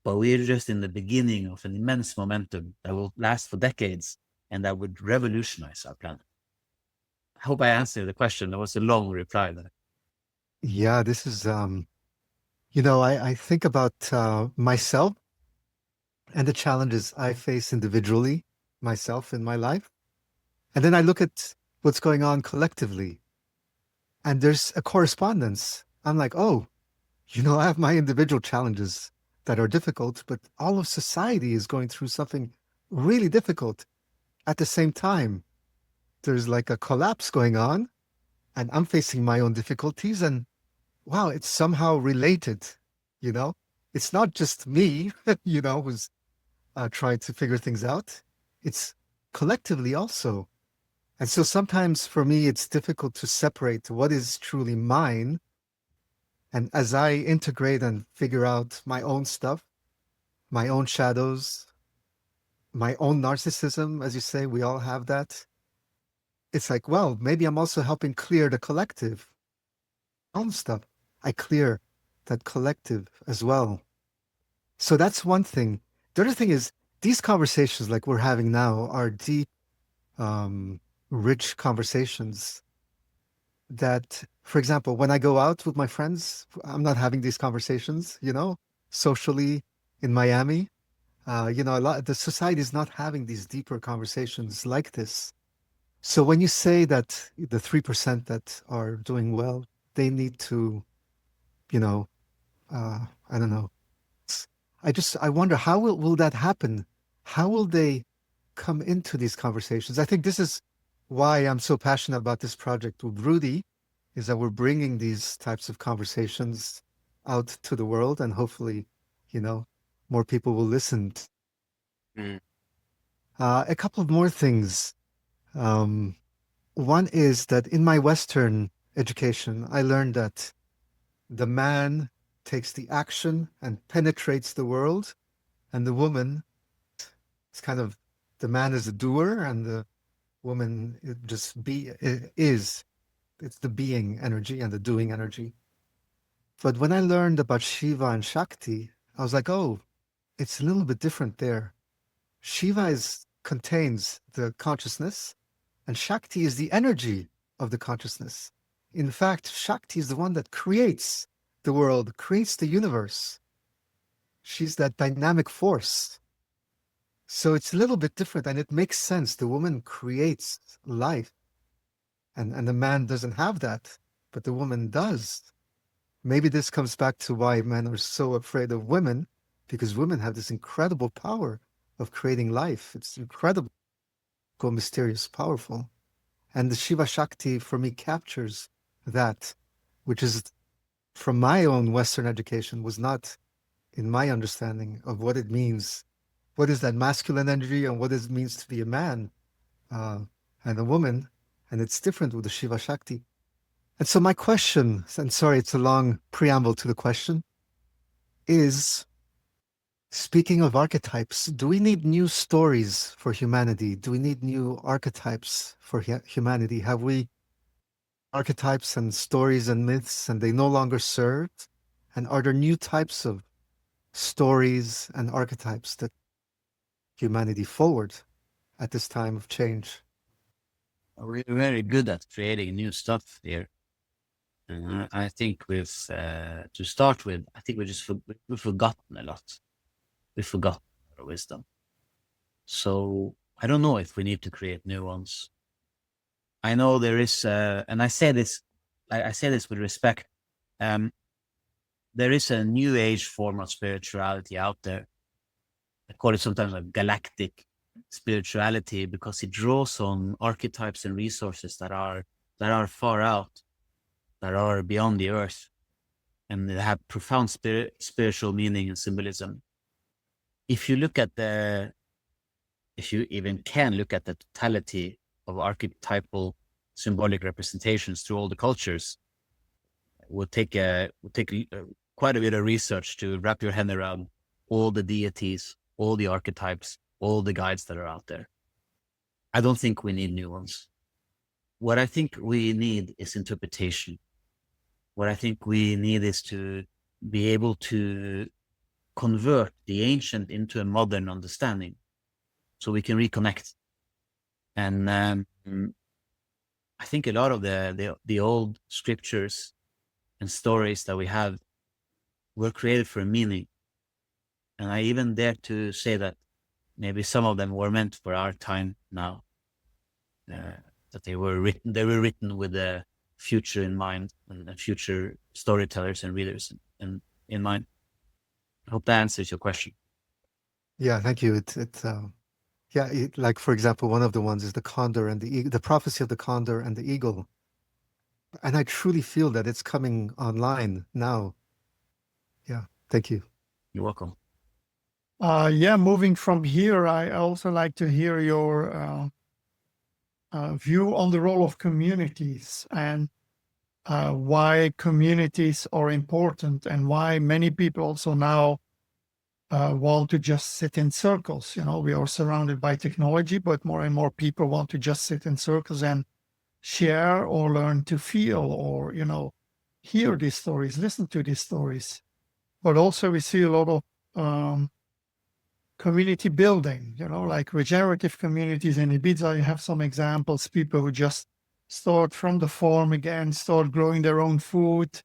[SPEAKER 1] but we're just in the beginning of an immense momentum that will last for decades and that would revolutionize our planet. I hope I answered the question. That was a long reply there.
[SPEAKER 3] Yeah, this is, I think about myself and the challenges I face individually, myself in my life. And then I look at what's going on collectively. And there's a correspondence. I'm like, oh, I have my individual challenges that are difficult, but all of society is going through something really difficult. At the same time, there's like a collapse going on, and I'm facing my own difficulties, and wow, it's somehow related, It's not just me, who's trying to figure things out. It's collectively also. And so sometimes for me, it's difficult to separate what is truly mine. And as I integrate and figure out my own stuff, my own shadows, my own narcissism, as you say, we all have that. It's like, well, maybe I'm also helping clear the collective own stuff. I clear that collective as well. So that's one thing. The other thing is these conversations like we're having now are deep, rich conversations that, for example, when I go out with my friends, I'm not having these conversations, socially in Miami. The society is not having these deeper conversations like this. So when you say that the 3% that are doing well, they need to, I don't know. I wonder how will that happen? How will they come into these conversations? I think this is why I'm so passionate about this project with Rudy, is that we're bringing these types of conversations out to the world, and hopefully, more people will listen. A couple of more things. One is that in my Western education, I learned that the man takes the action and penetrates the world, and the woman is kind of, the man is a doer, and the woman is. It's the being energy and the doing energy. But when I learned about Shiva and Shakti, I was like, oh, it's a little bit different there. Shiva contains the consciousness, and Shakti is the energy of the consciousness. In fact, Shakti is the one that creates the world, creates the universe. She's that dynamic force. So it's a little bit different, and it makes sense. The woman creates life, and the man doesn't have that, but the woman does. Maybe this comes back to why men are so afraid of women, because women have this incredible power of creating life. It's incredible, mysterious, powerful. And the Shiva Shakti, for me, captures that, which is, from my own Western education, was not in my understanding of what it means. What is that masculine energy and what it means to be a man and a woman? And it's different with the Shiva Shakti. And so my question, and sorry, it's a long preamble to the question, is, speaking of archetypes, do we need new stories for humanity? Do we need new archetypes for humanity? Have we archetypes and stories and myths, and they no longer serve? And are there new types of stories and archetypes that humanity forward at this time of change?
[SPEAKER 1] We're very good at creating new stuff here. And I think to start with, I think we've forgotten a lot. We've forgotten our wisdom. So I don't know if we need to create new ones. I know there is, and I say this with respect. There is a new age form of spirituality out there. I call it sometimes a galactic spirituality, because it draws on archetypes and resources that are far out, that are beyond the earth, and they have profound spiritual meaning and symbolism. If you even can look at the totality of archetypal symbolic representations through all the cultures, it would take quite a bit of research to wrap your head around all the deities, all the archetypes, all the guides that are out there. I don't think we need new ones. What I think we need is interpretation. What I think we need is to be able to convert the ancient into a modern understanding, so we can reconnect. And I think a lot of the old scriptures and stories that we have were created for a meaning. And I even dare to say that maybe some of them were meant for our time now. That they were written with the future in mind, and future storytellers and readers in mind. I hope that answers your question.
[SPEAKER 3] Yeah, thank you. Like, for example, one of the ones is the condor and the eagle, the prophecy of the condor and the eagle. And I truly feel that it's coming online now. Yeah, thank you.
[SPEAKER 1] You're welcome.
[SPEAKER 2] Moving from here, I also like to hear your view on the role of communities, and why communities are important, and why many people also now want to just sit in circles. We are surrounded by technology, but more and more people want to just sit in circles and share or learn to feel, or, hear these stories, listen to these stories. But also we see a lot of community building, like regenerative communities in Ibiza. You have some examples, people who just start from the farm again, start growing their own food,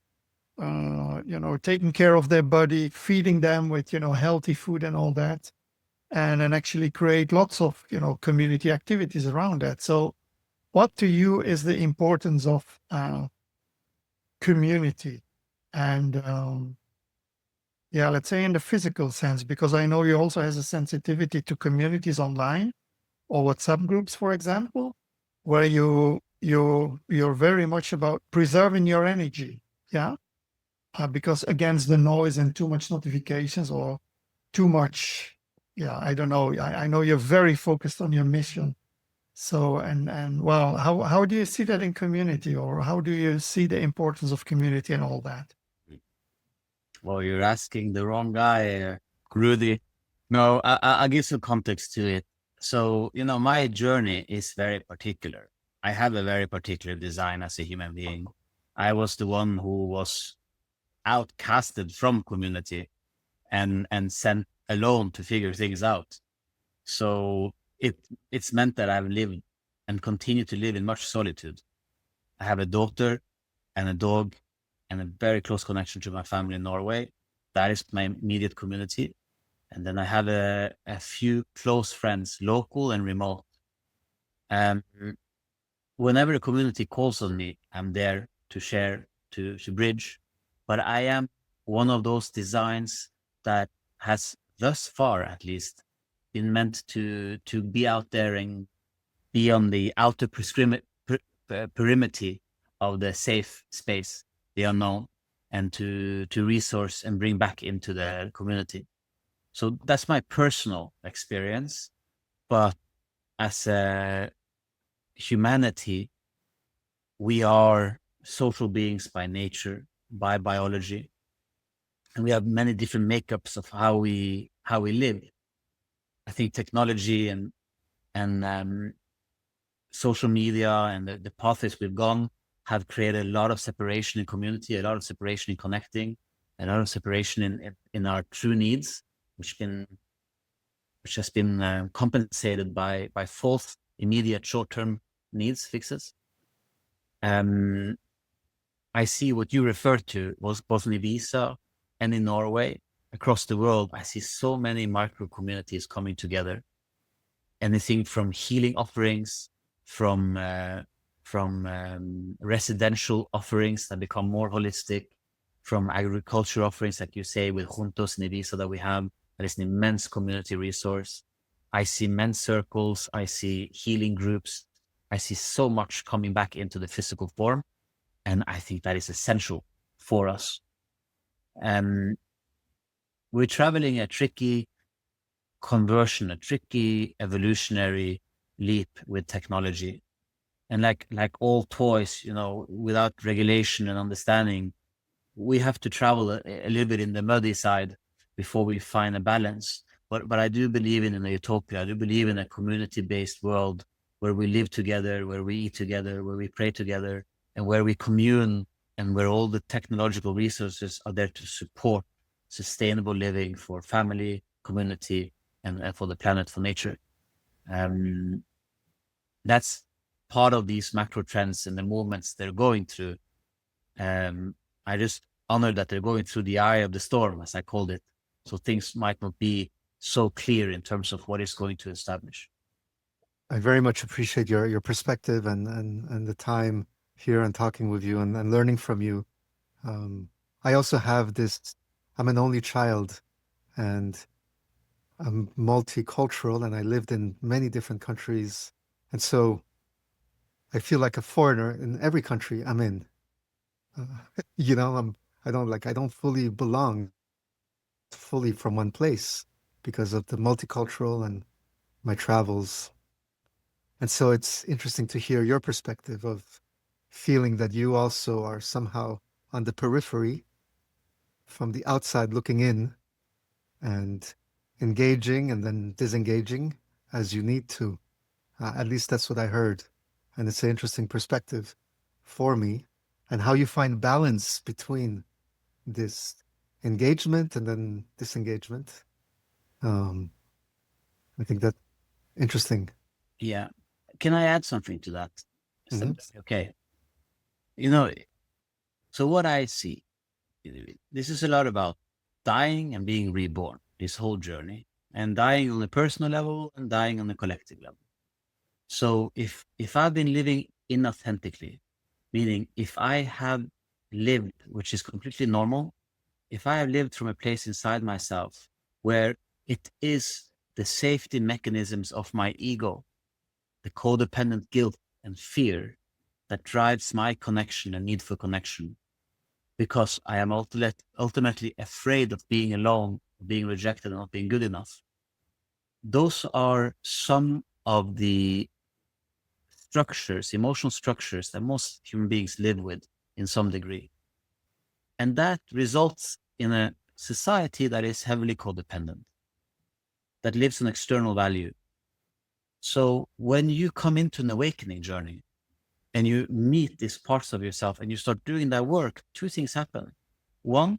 [SPEAKER 2] taking care of their body, feeding them with, healthy food and all that, and then actually create lots of, community activities around that. So what to you is the importance of community? And let's say in the physical sense, because I know you also has a sensitivity to communities online or WhatsApp groups, for example, where you're very much about preserving your energy. Yeah. because against the noise and too much notifications or too much, yeah, I don't know. I know you're very focused on your mission. So, and well, how do you see that in community, or how do you see the importance of community and all that?
[SPEAKER 1] Well, you're asking the wrong guy, Rudy. No, I'll give some context to it. So, my journey is very particular. I have a very particular design as a human being. I was the one who was outcasted from community and sent alone to figure things out. So it's meant that I've lived and continue to live in much solitude. I have a daughter and a dog and a very close connection to my family in Norway. That is my immediate community. And then I have a few close friends, local and remote. Um, Whenever the community calls on me, I'm there to share, to bridge. But I am one of those designs that has thus far, at least, been meant to be out there and be on the outer perimeter of the safe space, the unknown, and to resource and bring back into the community. So that's my personal experience. But as a humanity, we are social beings by nature, by biology, and we have many different makeups of how we live. I think technology and social media and the pathways we've gone have created a lot of separation in community, a lot of separation in connecting, a lot of separation in our true needs, which has been compensated by false, immediate, short-term needs fixes. I see what you referred to was both in Ibiza and in Norway. Across the world, I see so many micro communities coming together. Anything from healing offerings, from residential offerings that become more holistic, from agriculture offerings, like you say, with Juntos in Ibiza that we have. That is an immense community resource. I see men's circles. I see healing groups. I see so much coming back into the physical form. And I think that is essential for us. We're traveling a tricky conversion, a tricky evolutionary leap with technology. And like all toys, without regulation and understanding, we have to travel a little bit in the muddy side before we find a balance. But I do believe in a utopia. I do believe in a community-based world where we live together, where we eat together, where we pray together, and where we commune, and where all the technological resources are there to support sustainable living for family, community, and for the planet, for nature. That's part of these macro trends and the movements they're going through. I just honor that they're going through the eye of the storm, as I called it. So things might not be so clear in terms of what it's going to establish.
[SPEAKER 3] I very much appreciate your perspective and the time here and talking with you and learning from you. I also have I'm an only child and I'm multicultural, and I lived in many different countries. And so I feel like a foreigner in every country I'm in. I don't fully belong fully from one place because of the multicultural and my travels. And so it's interesting to hear your perspective of feeling that you also are somehow on the periphery from the outside looking in and engaging and then disengaging as you need to. At least that's what I heard. And it's an interesting perspective for me, and how you find balance between this engagement and then disengagement. I think that's interesting.
[SPEAKER 1] Yeah. Can I add something to that?
[SPEAKER 3] Mm-hmm.
[SPEAKER 1] Okay. So what I see, this is a lot about dying and being reborn, this whole journey, and dying on a personal level and dying on a collective level. So if I've been living inauthentically, meaning if I have lived, which is completely normal, if I have lived from a place inside myself where it is the safety mechanisms of my ego, the codependent guilt and fear that drives my connection and need for connection, because I am ultimately afraid of being alone, being rejected, and not being good enough. Those are some of the structures, emotional structures that most human beings live with in some degree. And that results in a society that is heavily codependent, that lives on external value. So when you come into an awakening journey and you meet these parts of yourself and you start doing that work, two things happen. One,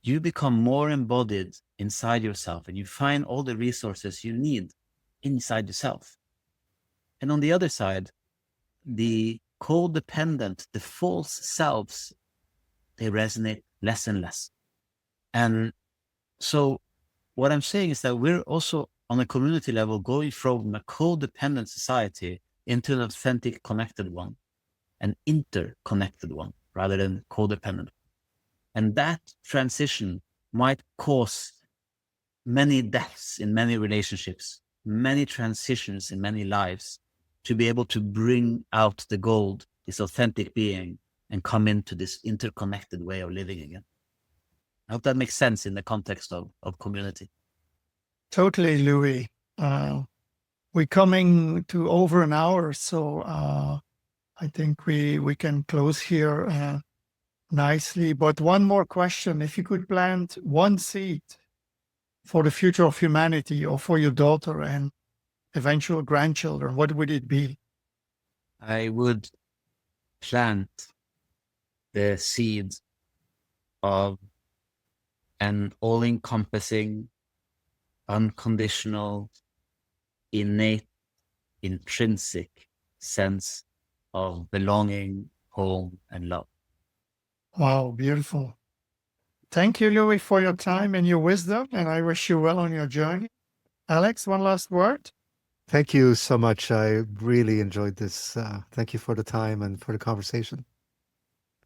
[SPEAKER 1] you become more embodied inside yourself and you find all the resources you need inside yourself. And on the other side, the codependent, the false selves, they resonate less and less. And so what I'm saying is that we're also on a community level going from a codependent society into an authentic connected one, an interconnected one rather than codependent. And that transition might cause many deaths in many relationships, many transitions in many lives, to be able to bring out the gold, this authentic being, and come into this interconnected way of living again. I hope that makes sense in the context of community.
[SPEAKER 2] Totally, Louis. We're coming to over an hour, so I think we can close here nicely. But one more question. If you could plant one seed for the future of humanity or for your daughter and eventual grandchildren, what would it be?
[SPEAKER 1] I would plant the seed of an all-encompassing, unconditional, innate, intrinsic sense of belonging, home, and love.
[SPEAKER 2] Wow, beautiful. Thank you, Louis, for your time and your wisdom, and I wish you well on your journey. Alex, one last word?
[SPEAKER 3] Thank you so much. I really enjoyed this. Thank you for the time and for the conversation.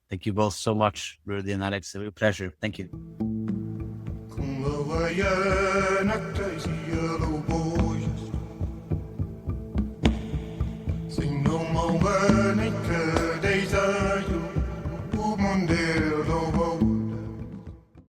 [SPEAKER 1] Thank you both so much, Rudy and Alex. A real pleasure. Thank you.
[SPEAKER 4] Sing no more,